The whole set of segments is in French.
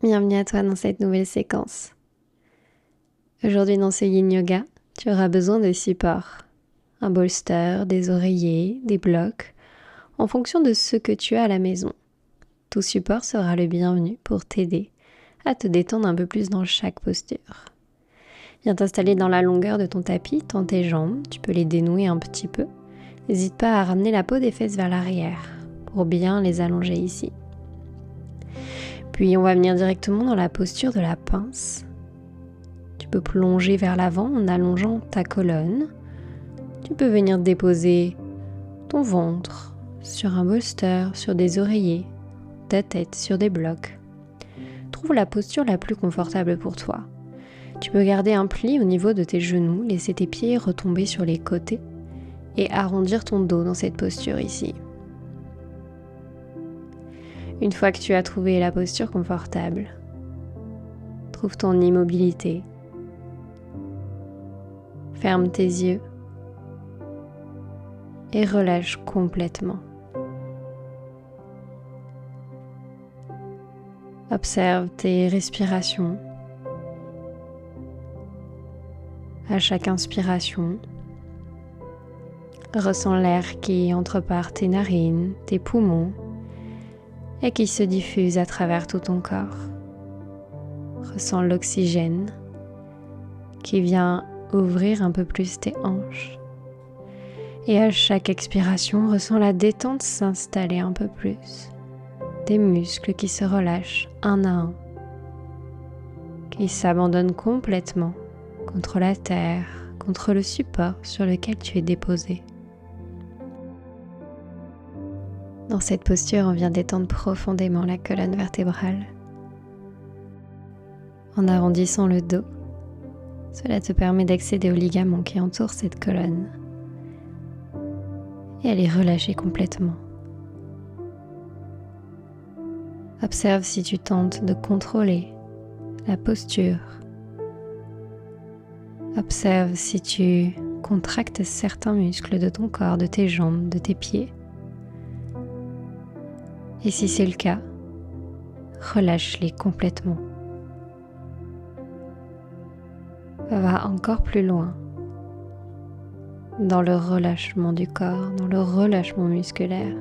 Bienvenue à toi dans cette nouvelle séquence. Aujourd'hui dans ce Yin Yoga, tu auras besoin de supports. Un bolster, des oreillers, des blocs, en fonction de ce que tu as à la maison. Tout support sera le bienvenu pour t'aider à te détendre un peu plus dans chaque posture. Viens t'installer dans la longueur de ton tapis, tends tes jambes, tu peux les dénouer un petit peu. N'hésite pas à ramener la peau des fesses vers l'arrière pour bien les allonger ici. Puis on va venir directement dans la posture de la pince. Tu peux plonger vers l'avant en allongeant ta colonne. Tu peux venir déposer ton ventre sur un bolster, sur des oreillers, ta tête sur des blocs. Trouve la posture la plus confortable pour toi. Tu peux garder un pli au niveau de tes genoux, laisser tes pieds retomber sur les côtés et arrondir ton dos dans cette posture ici. Une fois que tu as trouvé la posture confortable, trouve ton immobilité. Ferme tes yeux et relâche complètement. Observe tes respirations. À chaque inspiration, ressens l'air qui entre par tes narines, tes poumons et qui se diffuse à travers tout ton corps. Ressens l'oxygène qui vient ouvrir un peu plus tes hanches. Et à chaque expiration, ressens la détente s'installer un peu plus. Tes muscles qui se relâchent un à un, qui s'abandonnent complètement contre la terre, contre le support sur lequel tu es déposé. Dans cette posture, on vient détendre profondément la colonne vertébrale. En arrondissant le dos, cela te permet d'accéder aux ligaments qui entourent cette colonne et à les relâcher complètement. Observe si tu tentes de contrôler la posture. Observe si tu contractes certains muscles de ton corps, de tes jambes, de tes pieds. Et si c'est le cas, relâche-les complètement. Va encore plus loin dans le relâchement du corps, dans le relâchement musculaire.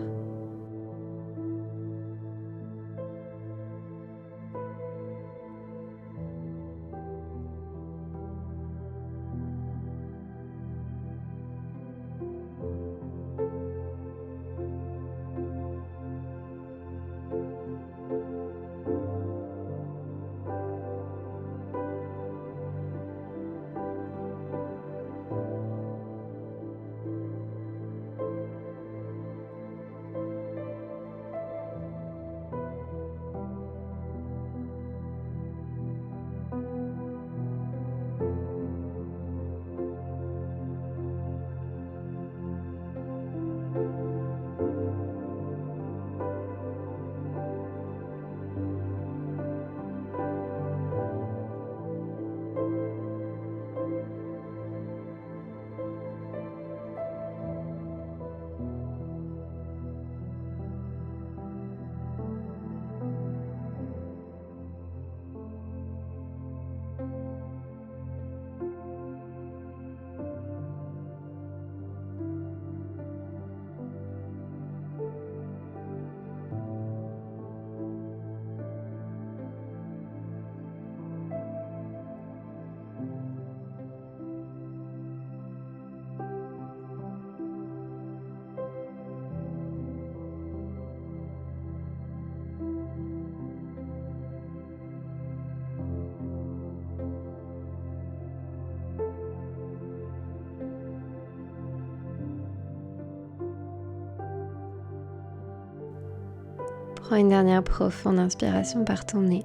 Prends une dernière profonde inspiration par ton nez.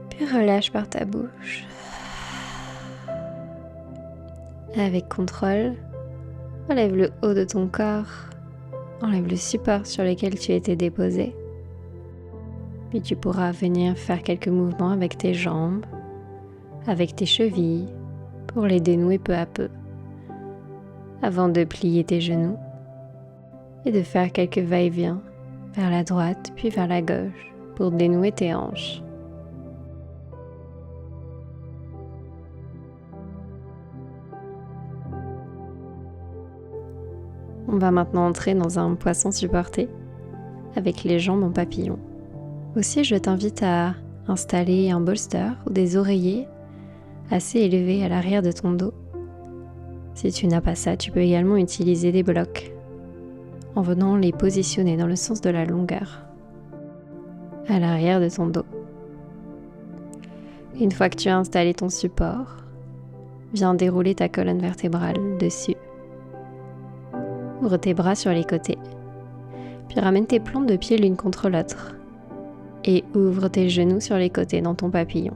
Puis relâche par ta bouche. Avec contrôle, enlève le haut de ton corps. Enlève le support sur lequel tu étais déposé. Puis tu pourras venir faire quelques mouvements avec tes jambes, avec tes chevilles, pour les dénouer peu à peu, avant de plier tes genoux et de faire quelques va-et-vient vers la droite puis vers la gauche pour dénouer tes hanches. On va maintenant entrer dans un poisson supporté avec les jambes en papillon. Aussi, je t'invite à installer un bolster ou des oreillers assez élevés à l'arrière de ton dos. Si tu n'as pas ça, tu peux également utiliser des blocs en venant les positionner dans le sens de la longueur à l'arrière de ton dos. Une fois que tu as installé ton support, viens dérouler ta colonne vertébrale dessus. Ouvre tes bras sur les côtés, puis ramène tes plantes de pied l'une contre l'autre et ouvre tes genoux sur les côtés dans ton papillon.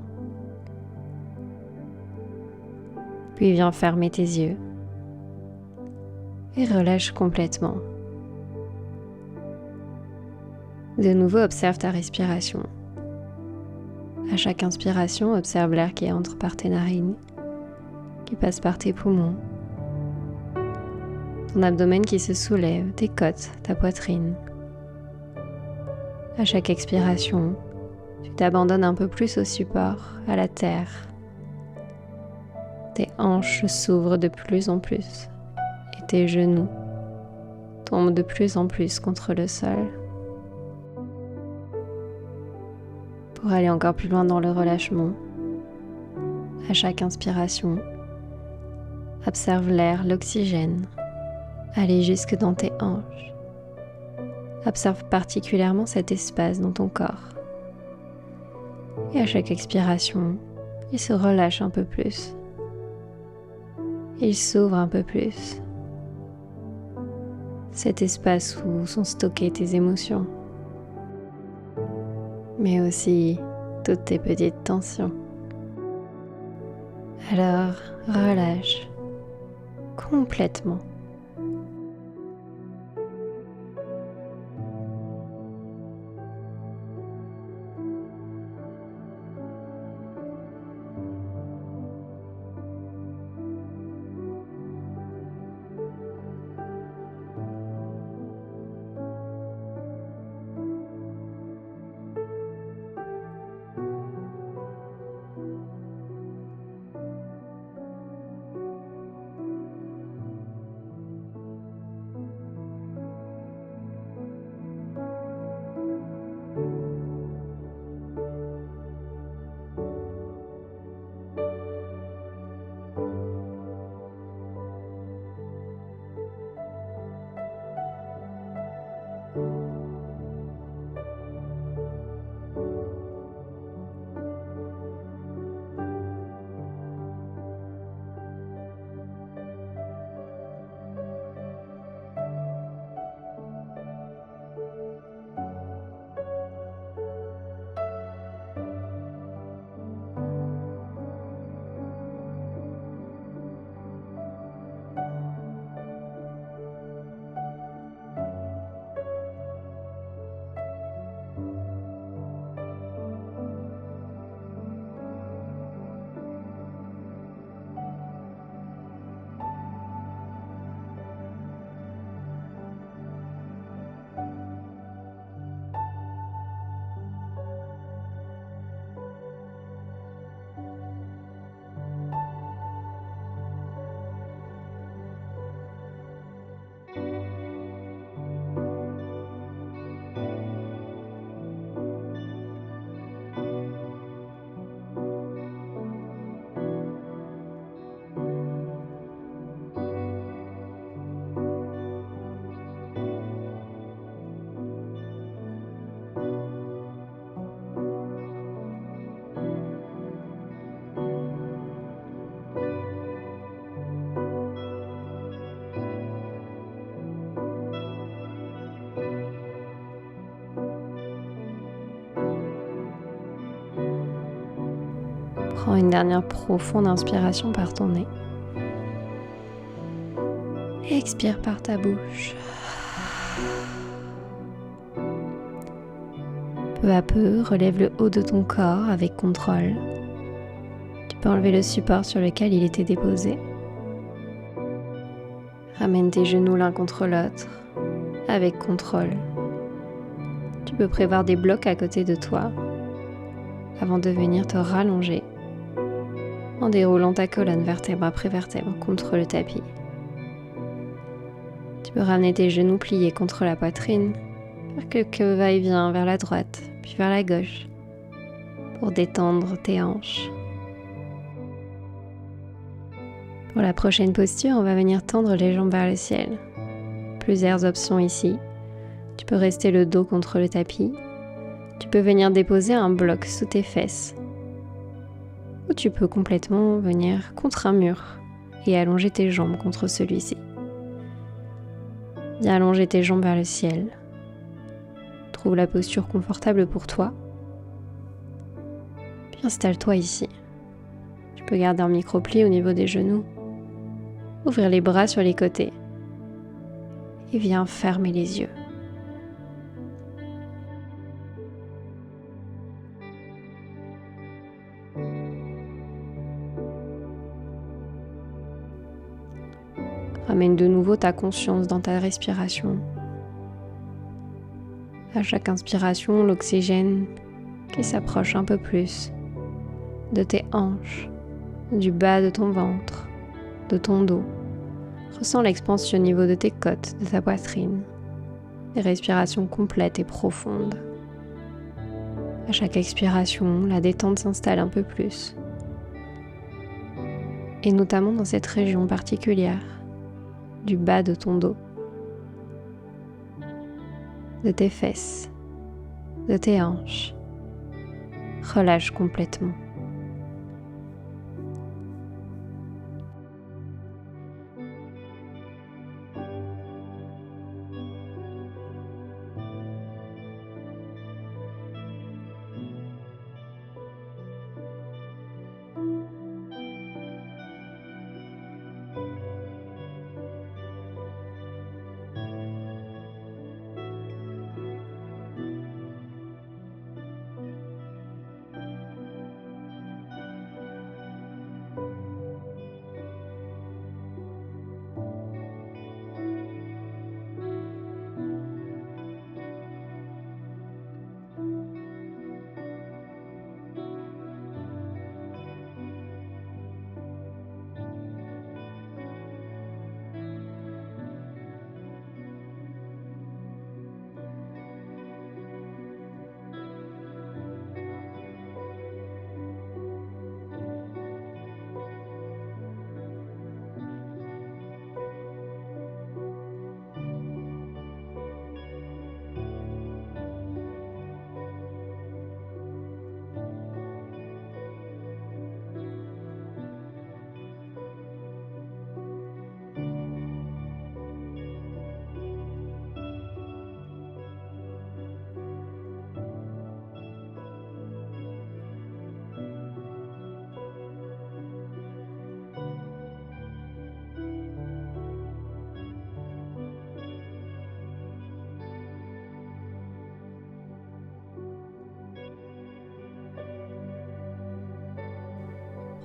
Puis viens fermer tes yeux et relâche complètement. De nouveau, observe ta respiration. À chaque inspiration, observe l'air qui entre par tes narines, qui passe par tes poumons, ton abdomen qui se soulève, tes côtes, ta poitrine. À chaque expiration, tu t'abandonnes un peu plus au support, à la terre. Tes hanches s'ouvrent de plus en plus et tes genoux tombent de plus en plus contre le sol. Pour aller encore plus loin dans le relâchement, à chaque inspiration, observe l'air, l'oxygène, aller jusque dans tes hanches. Observe particulièrement cet espace dans ton corps. Et à chaque expiration, il se relâche un peu plus. Il s'ouvre un peu plus. Cet espace où sont stockées tes émotions, mais aussi toutes tes petites tensions. Alors, relâche complètement. Prends une dernière profonde inspiration par ton nez. Et expire par ta bouche. Peu à peu, relève le haut de ton corps avec contrôle. Tu peux enlever le support sur lequel il était déposé. Ramène tes genoux l'un contre l'autre avec contrôle. Tu peux prévoir des blocs à côté de toi avant de venir te rallonger en déroulant ta colonne vertèbre après vertèbre contre le tapis. Tu peux ramener tes genoux pliés contre la poitrine, faire quelques va-et-vient vers la droite puis vers la gauche pour détendre tes hanches. Pour la prochaine posture, on va venir tendre les jambes vers le ciel. Plusieurs options ici. Tu peux rester le dos contre le tapis. Tu peux venir déposer un bloc sous tes fesses. Ou tu peux complètement venir contre un mur et allonger tes jambes contre celui-ci. Viens allonger tes jambes vers le ciel. Trouve la posture confortable pour toi. Puis installe-toi ici. Tu peux garder un micro-pli au niveau des genoux. Ouvrir les bras sur les côtés. Et viens fermer les yeux. Ramène de nouveau ta conscience dans ta respiration. À chaque inspiration, l'oxygène qui s'approche un peu plus de tes hanches, du bas de ton ventre, de ton dos. Ressens l'expansion au niveau de tes côtes, de ta poitrine. Des respirations complètes et profondes. À chaque expiration, la détente s'installe un peu plus. Et notamment dans cette région particulière, du bas de ton dos, de tes fesses, de tes hanches. Relâche complètement.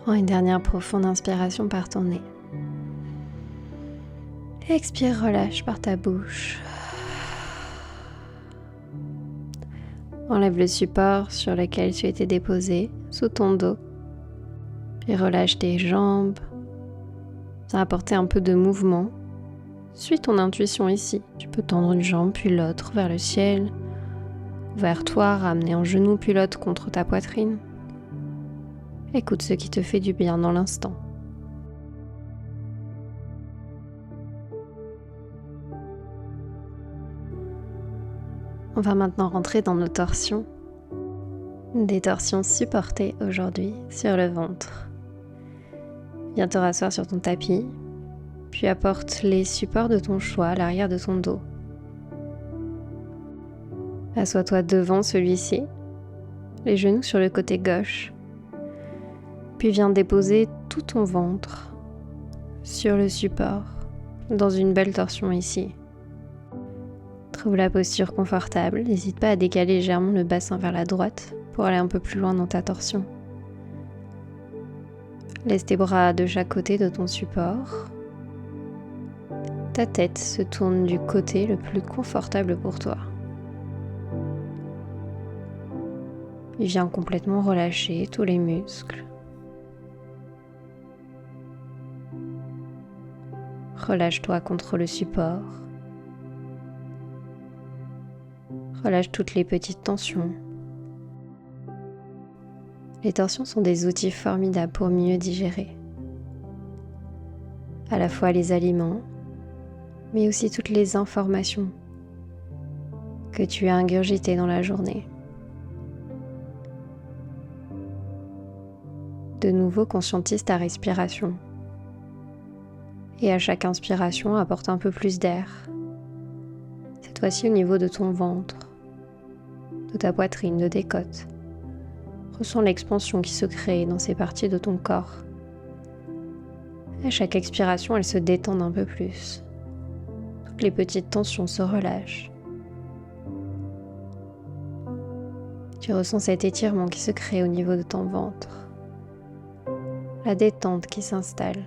Prends une dernière profonde inspiration par ton nez. Expire, relâche par ta bouche. Enlève le support sur lequel tu étais déposé, sous ton dos. Puis relâche tes jambes. Viens apporter un peu de mouvement. Suis ton intuition ici. Tu peux tendre une jambe puis l'autre vers le ciel. Vers toi, ramener un genou puis l'autre contre ta poitrine. Écoute ce qui te fait du bien dans l'instant. On va maintenant rentrer dans nos torsions. Des torsions supportées aujourd'hui sur le ventre. Viens te rasseoir sur ton tapis, puis apporte les supports de ton choix à l'arrière de ton dos. Assois-toi devant celui-ci, les genoux sur le côté gauche. Puis viens déposer tout ton ventre sur le support, dans une belle torsion ici. Trouve la posture confortable, n'hésite pas à décaler légèrement le bassin vers la droite pour aller un peu plus loin dans ta torsion. Laisse tes bras de chaque côté de ton support. Ta tête se tourne du côté le plus confortable pour toi. Viens complètement relâcher tous les muscles. Relâche-toi contre le support. Relâche toutes les petites tensions. Les tensions sont des outils formidables pour mieux digérer. À la fois les aliments, mais aussi toutes les informations que tu as ingurgitées dans la journée. De nouveau, conscientise ta respiration. Et à chaque inspiration, apporte un peu plus d'air. Cette fois-ci au niveau de ton ventre, de ta poitrine, de tes côtes. Ressens l'expansion qui se crée dans ces parties de ton corps. À chaque expiration, elles se détendent un peu plus. Toutes les petites tensions se relâchent. Tu ressens cet étirement qui se crée au niveau de ton ventre. La détente qui s'installe.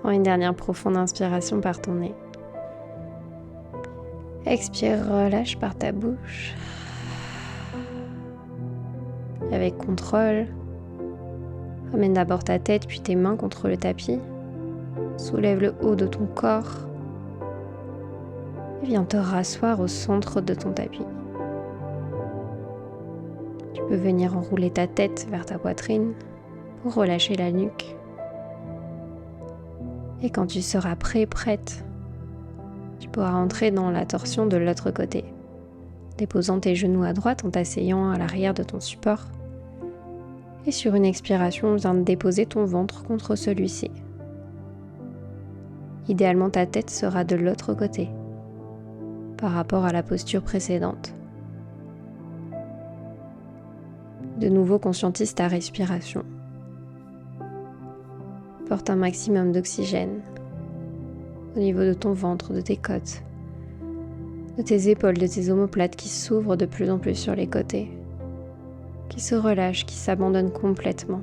Prends une dernière profonde inspiration par ton nez. Expire, relâche par ta bouche. Avec contrôle, ramène d'abord ta tête puis tes mains contre le tapis. Soulève le haut de ton corps et viens te rasseoir au centre de ton tapis. Tu peux venir enrouler ta tête vers ta poitrine pour relâcher la nuque. Et quand tu seras prêt, prête, tu pourras entrer dans la torsion de l'autre côté, déposant tes genoux à droite en t'asseyant à l'arrière de ton support. Et sur une expiration, viens de déposer ton ventre contre celui-ci. Idéalement, ta tête sera de l'autre côté, par rapport à la posture précédente. De nouveau, conscientise ta respiration. Porte un maximum d'oxygène au niveau de ton ventre, de tes côtes, de tes épaules, de tes omoplates qui s'ouvrent de plus en plus sur les côtés, qui se relâchent, qui s'abandonnent complètement.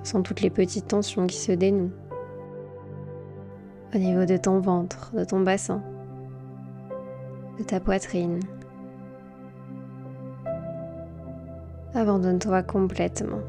Ressens toutes les petites tensions qui se dénouent au niveau de ton ventre, de ton bassin, de ta poitrine. Abandonne-toi complètement.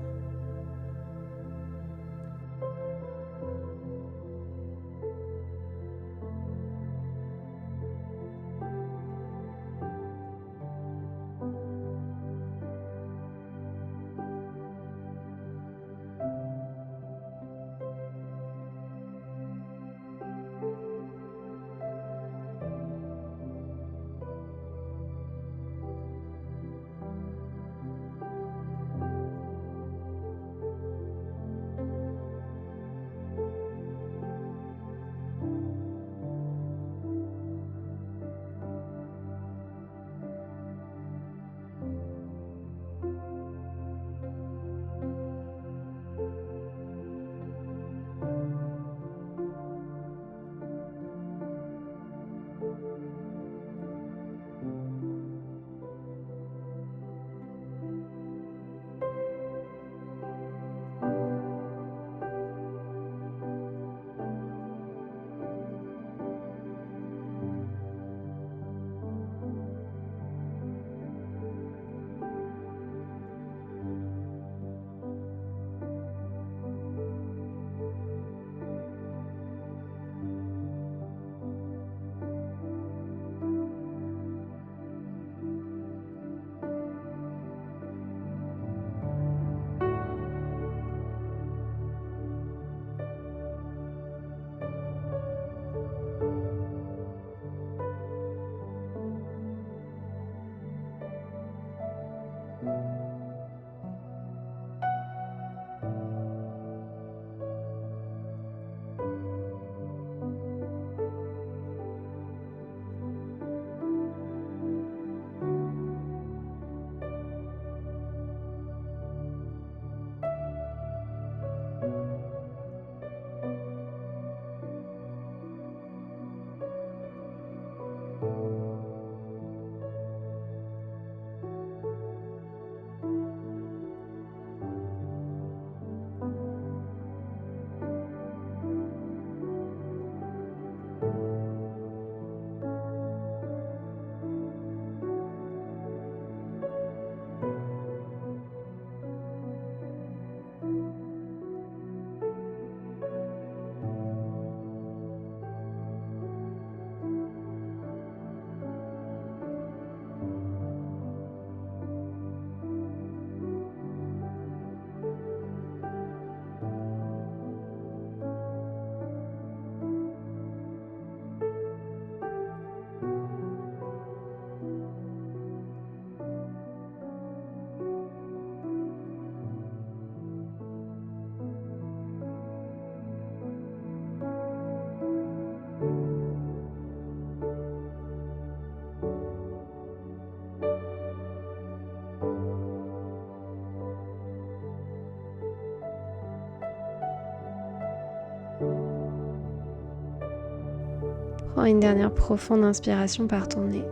Prends une dernière profonde inspiration par ton nez.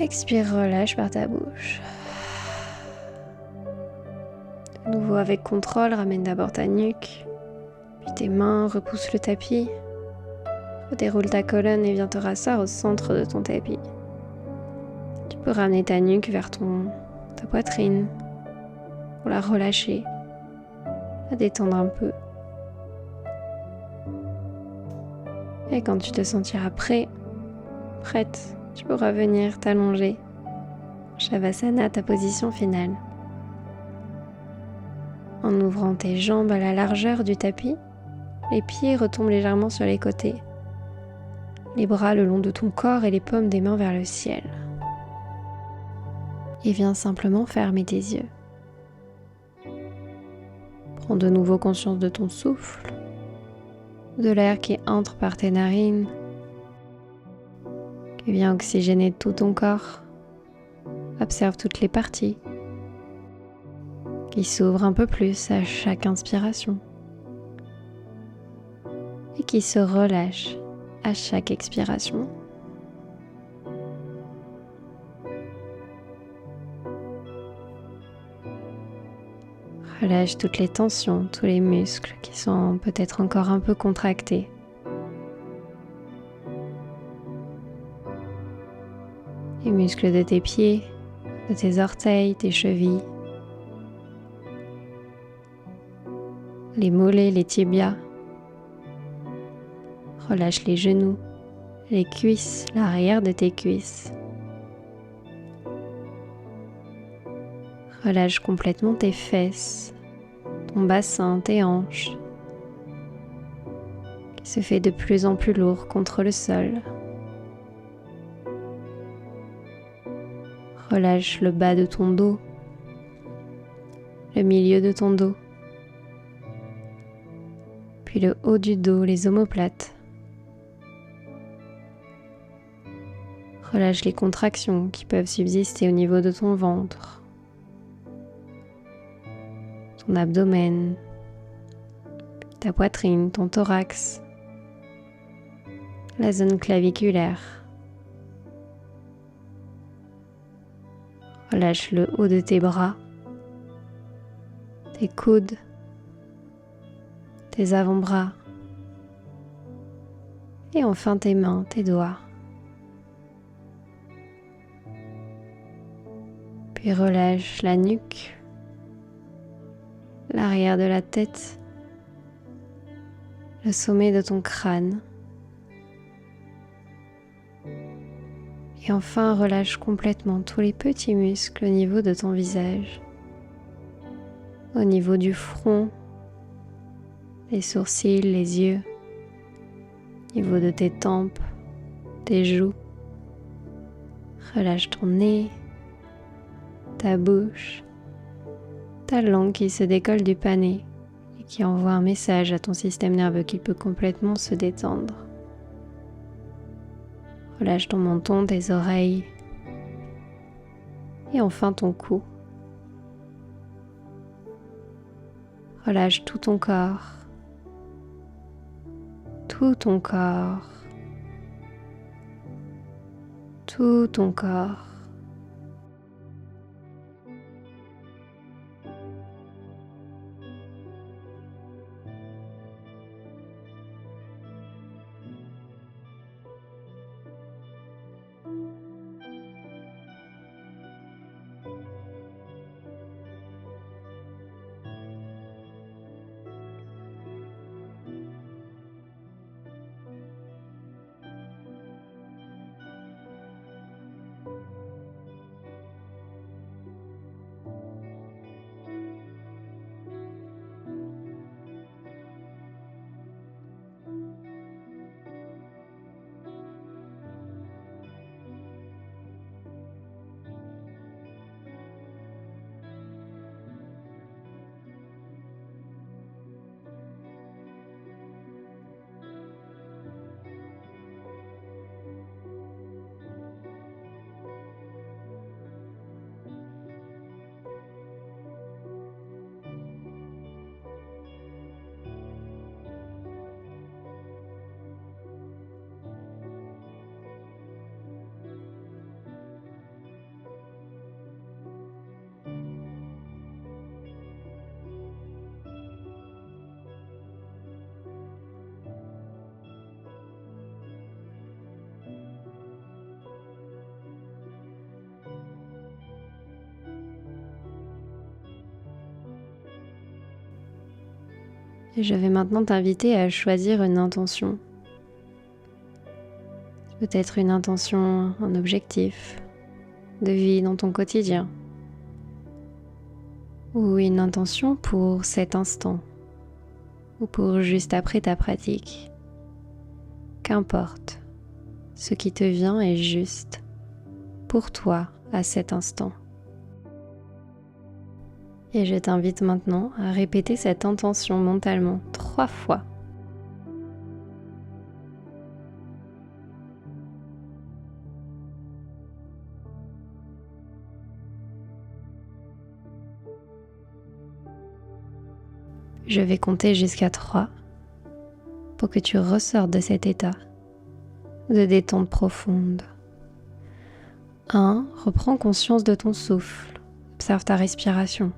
Expire, relâche par ta bouche. De nouveau avec contrôle, ramène d'abord ta nuque, puis tes mains, repousse le tapis. Déroule ta colonne et viens te rasseoir au centre de ton tapis. Tu peux ramener ta nuque vers ta poitrine pour la relâcher, la détendre un peu. Et quand tu te sentiras prête, tu pourras venir t'allonger. Shavasana, ta position finale. En ouvrant tes jambes à la largeur du tapis, les pieds retombent légèrement sur les côtés. Les bras le long de ton corps et les paumes des mains vers le ciel. Et viens simplement fermer tes yeux. Prends de nouveau conscience de ton souffle, de l'air qui entre par tes narines, qui vient oxygéner tout ton corps. Observe toutes les parties qui s'ouvrent un peu plus à chaque inspiration et qui se relâchent à chaque expiration. Relâche toutes les tensions, tous les muscles qui sont peut-être encore un peu contractés. Les muscles de tes pieds, de tes orteils, tes chevilles, les mollets, les tibias. Relâche les genoux, les cuisses, l'arrière de tes cuisses. Relâche complètement tes fesses, ton bassin, tes hanches, qui se fait de plus en plus lourd contre le sol. Relâche le bas de ton dos, le milieu de ton dos, puis le haut du dos, les omoplates. Relâche les contractions qui peuvent subsister au niveau de ton ventre, ton abdomen, ta poitrine, ton thorax, la zone claviculaire. Relâche le haut de tes bras, tes coudes, tes avant-bras et enfin tes mains, tes doigts. Puis relâche la nuque, l'arrière de la tête, le sommet de ton crâne. Et enfin, relâche complètement tous les petits muscles au niveau de ton visage, au niveau du front, les sourcils, les yeux, au niveau de tes tempes, tes joues. Relâche ton nez, ta bouche, ta langue qui se décolle du palais et qui envoie un message à ton système nerveux qu'il peut complètement se détendre. Relâche ton menton, tes oreilles et enfin ton cou. Relâche tout ton corps, tout ton corps, tout ton corps. Et je vais maintenant t'inviter à choisir une intention. Peut-être une intention, un objectif de vie dans ton quotidien. Ou une intention pour cet instant. Ou pour juste après ta pratique. Qu'importe, ce qui te vient est juste pour toi à cet instant. Et je t'invite maintenant à répéter cette intention mentalement 3 fois. Je vais compter jusqu'à 3 pour que tu ressortes de cet état de détente profonde. 1. Reprends conscience de ton souffle. Observe ta respiration.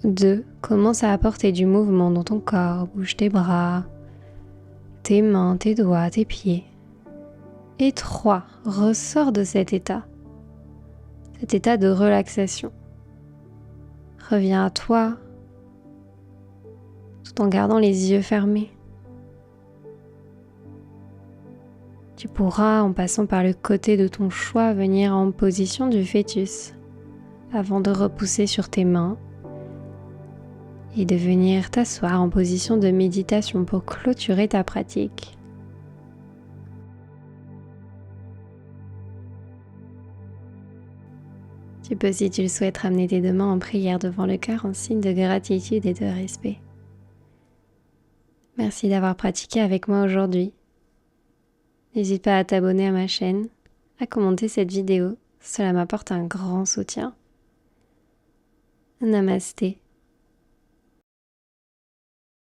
2. Commence à apporter du mouvement dans ton corps. Bouge tes bras, tes mains, tes doigts, tes pieds. Et 3. Ressors de cet état de relaxation. Reviens à toi tout en gardant les yeux fermés. Tu pourras, en passant par le côté de ton choix, venir en position du fœtus avant de repousser sur tes mains et de venir t'asseoir en position de méditation pour clôturer ta pratique. Tu peux, si tu le souhaites, ramener tes 2 mains en prière devant le cœur en signe de gratitude et de respect. Merci d'avoir pratiqué avec moi aujourd'hui. N'hésite pas à t'abonner à ma chaîne, à commenter cette vidéo, cela m'apporte un grand soutien. Namasté.